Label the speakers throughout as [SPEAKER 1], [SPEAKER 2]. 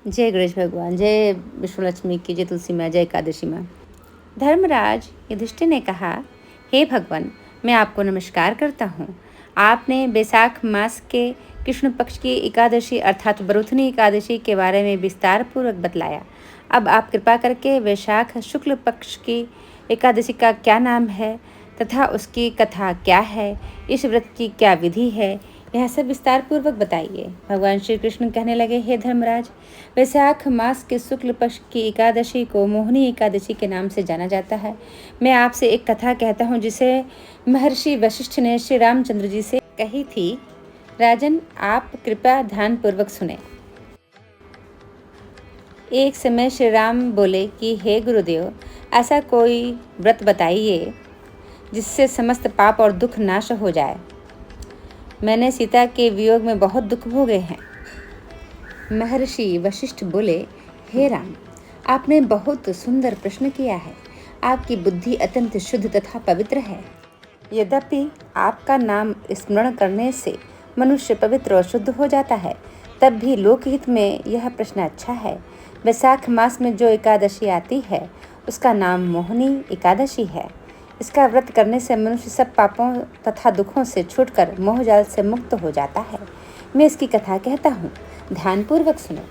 [SPEAKER 1] जय गणेश भगवान, जय विष्णु लक्ष्मी की, जय तुलसी माँ, जय एकादशी माँ। धर्मराज युधिष्ठिर ने कहा, हे भगवान, मैं आपको नमस्कार करता हूँ। आपने बैसाख मास के कृष्ण पक्ष की एकादशी अर्थात बरूथनी एकादशी के बारे में विस्तार पूर्वक बतलाया। अब आप कृपा करके वैशाख शुक्ल पक्ष की एकादशी का क्या नाम है तथा उसकी कथा क्या है, इस व्रत की क्या विधि है, यह सब विस्तार पूर्वक बताइए। भगवान श्री कृष्ण कहने लगे, हे धर्मराज, वैशाख मास के शुक्ल पक्ष की एकादशी को मोहिनी एकादशी के नाम से जाना जाता है। मैं आपसे एक कथा कहता हूँ जिसे महर्षि वशिष्ठ ने श्री रामचंद्र जी से कही थी। राजन, आप कृपया ध्यान पूर्वक सुने। एक समय श्री राम बोले कि हे गुरुदेव, ऐसा कोई व्रत बताइए जिससे समस्त पाप और दुख नाश हो जाए। मैंने सीता के वियोग में बहुत दुख भोगे हैं। महर्षि वशिष्ठ बोले, हे राम, आपने बहुत सुंदर प्रश्न किया है। आपकी बुद्धि अत्यंत शुद्ध तथा पवित्र है। यद्यपि आपका नाम स्मरण करने से मनुष्य पवित्र और शुद्ध हो जाता है, तब भी लोकहित में यह प्रश्न अच्छा है। वैशाख मास में जो एकादशी आती है उसका नाम मोहिनी एकादशी है। इसका व्रत करने से मनुष्य सब पापों तथा दुखों से छूटकर मोहजाल से मुक्त हो जाता है। मैं इसकी कथा कहता हूँ, ध्यानपूर्वक सुनो।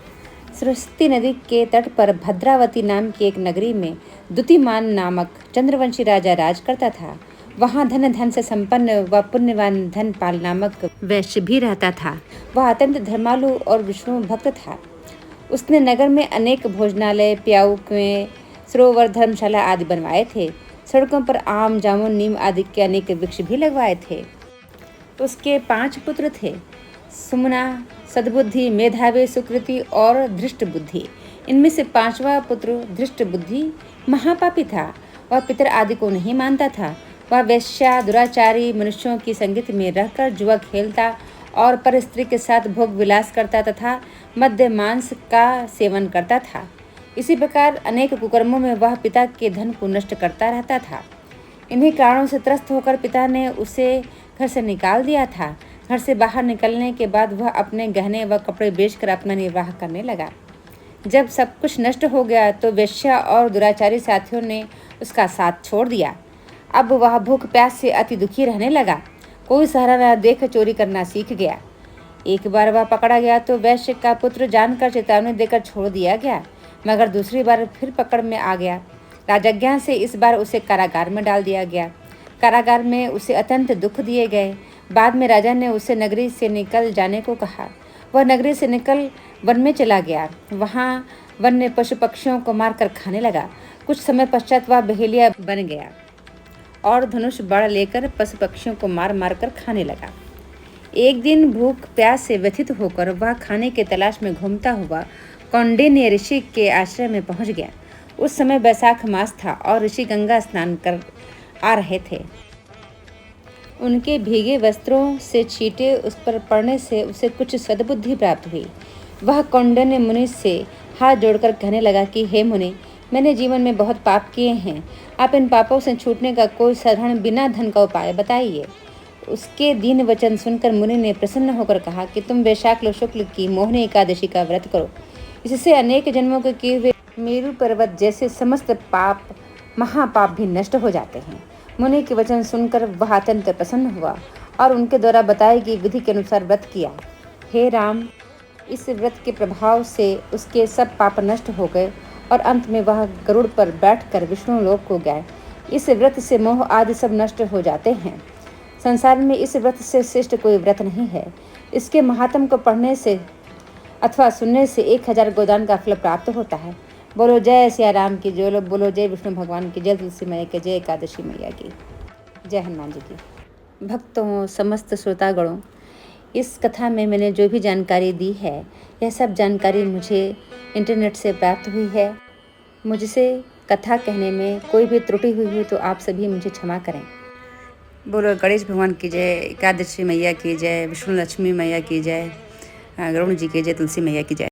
[SPEAKER 1] सरस्वती नदी के तट पर भद्रावती नाम की एक नगरी में दुतिमान नामक चंद्रवंशी राजा राज करता था। वहाँ धन धन से संपन्न व पुण्यवान धनपाल नामक वैश्य भी रहता था। वह अत्यंत धर्मालु और विष्णु भक्त था। उसने नगर में अनेक भोजनालय, प्याऊ कुएं, सरोवर, धर्मशाला आदि बनवाए थे। सड़कों पर आम, जामुन, नीम आदि के अनेक वृक्ष भी लगवाए थे। उसके 5 पुत्र थे, सुमना, सद्बुद्धि, मेधावी, सुकृति और धृष्ट बुद्धि। इनमें से 5वां पुत्र धृष्ट बुद्धि महापापी था। वह पितर आदि को नहीं मानता था। वह वेश्या, दुराचारी मनुष्यों की संगति में रहकर जुआ खेलता और पर स्त्री के साथ भोग विलास करता तथा मद्य मांस का सेवन करता था। इसी प्रकार अनेक कुकर्मों में वह पिता के धन को नष्ट करता रहता था। इन्हीं कारणों से त्रस्त होकर पिता ने उसे घर से निकाल दिया था। घर से बाहर निकलने के बाद वह अपने गहने व कपड़े बेचकर अपना निर्वाह करने लगा। जब सब कुछ नष्ट हो गया तो वेश्या और दुराचारी साथियों ने उसका साथ छोड़ दिया। अब वह भूख प्यास से अति दुखी रहने लगा। कोई सहारा न देख चोरी करना सीख गया। एक बार वह पकड़ा गया तो वैश्य का पुत्र जानकर चेतावनी देकर छोड़ दिया गया, मगर दूसरी बार फिर पकड़ में आ गया। राजज्ञा से इस बार उसे कारागार में डाल दिया गया। कारागार में उसे अत्यंत दुख दिए गए। बाद में राजा ने उसे नगरी से निकल जाने को कहा। वह नगरी से निकल वन में चला गया। वहाँ वन में पशु पक्षियों को मारकर खाने लगा। कुछ समय पश्चात वह बहेलिया बन गया और धनुष बाण लेकर पशु पक्षियों को मार मार कर खाने लगा। एक दिन भूख प्यास से व्यथित होकर वह खाने के तलाश में घूमता हुआ कौंडिन्य ऋषि के आश्रय में पहुंच गया। उस समय बैसाख मास था और ऋषि गंगा स्नान कर आ रहे थे। उनके भीगे वस्त्रों से छींटे उस पर पड़ने से उसे कुछ सद्बुद्धि प्राप्त हुई। वह कौंडिन्य मुनि से हाथ जोड़कर कहने लगा कि हे मुनि, मैंने जीवन में बहुत पाप किए हैं। आप इन पापों से छूटने का कोई साधारण बिना धन का उपाय बताइए। उसके दीन वचन सुनकर मुनि ने प्रसन्न होकर कहा कि तुम वैशाख शुक्ल की मोहिनी एकादशी का व्रत करो। इससे अनेक जन्मों के किए हुए मेरु पर्वत जैसे समस्त पाप, महापाप भी नष्ट हो जाते हैं। मुनि के वचन सुनकर वह अत्यंत प्रसन्न हुआ और उनके द्वारा बताई गई विधि के अनुसार व्रत किया। हे राम, इस व्रत के प्रभाव से उसके सब पाप नष्ट हो गए और अंत में वह गरुड़ पर बैठकर विष्णु लोक को गए। इस व्रत से मोह आदि सब नष्ट हो जाते हैं। संसार में इस व्रत से श्रेष्ठ कोई व्रत नहीं है। इसके महात्म को पढ़ने से अथवा सुनने से 1000 गोदान का फल प्राप्त होता है। बोलो जय सिया राम की जय, बोलो जय विष्णु भगवान की जय, तुलसी मैया की जय, एकादशी मैया की जय, हनुमान जी की। भक्तों, समस्त श्रोतागणों, इस कथा में मैंने जो भी जानकारी दी है, यह सब जानकारी मुझे इंटरनेट से प्राप्त हुई है। मुझसे कथा कहने में कोई भी त्रुटि हुई हो तो आप सभी मुझे क्षमा करें। बोलो गणेश भगवान की जय, एकादशी मैया की जय, विष्णु लक्ष्मी मैया की जय, गरुण जी की जय, तुलसी मैया की जय।